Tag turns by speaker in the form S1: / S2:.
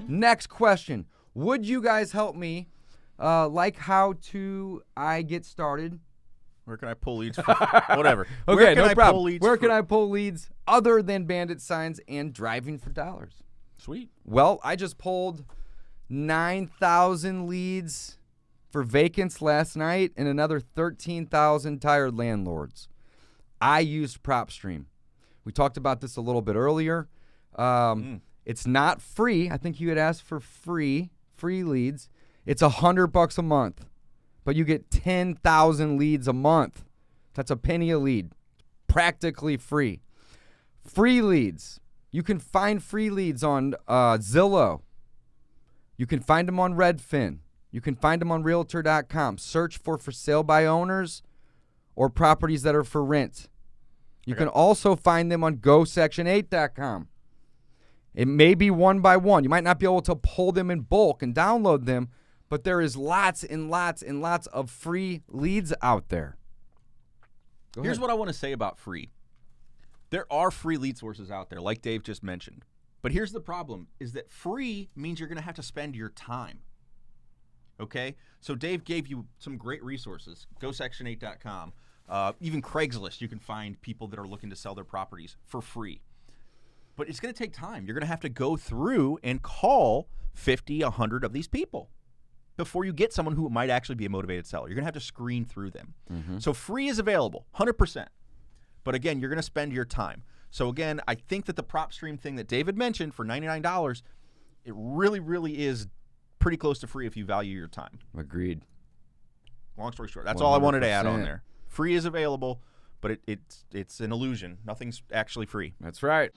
S1: Next question. Would you guys help me? Like how to I get started?
S2: Where can I pull leads? For, whatever.
S1: Okay, no problem. Where can I pull leads other than bandit signs and driving for dollars?
S2: Sweet.
S1: Well, I just pulled 9,000 leads for vacants last night and another 13,000 tired landlords. I used PropStream. We talked about this a little bit earlier. It's not free. I think you had asked for free leads. It's $100 a month, but you get 10,000 leads a month. That's a penny a lead. Practically free. Free leads. You can find free leads on Zillow. You can find them on Redfin. You can find them on Realtor.com. Search for sale by owners or properties that are for rent. You can also find them on GoSection8.com. It may be one by one. You might not be able to pull them in bulk and download them, but there is lots and lots and lots of free leads out there.
S2: Here's what I want to say about free. There are free lead sources out there, like Dave just mentioned. But here's the problem, is that free means you're going to have to spend your time. Okay? So Dave gave you some great resources. GoSection8.com. Even Craigslist, you can find people that are looking to sell their properties for free. But it's going to take time. You're going to have to go through and call 50, 100 of these people before you get someone who might actually be a motivated seller. You're going to have to screen through them. So free is available, 100%. But again, you're going to spend your time. So again, I think that the PropStream thing that David mentioned for $99, it really, really is pretty close to free if you value your time.
S1: Agreed.
S2: Long story short, that's
S1: 100%.
S2: all I wanted to add on there. Free is available, but it's an illusion. Nothing's actually free.
S1: That's right.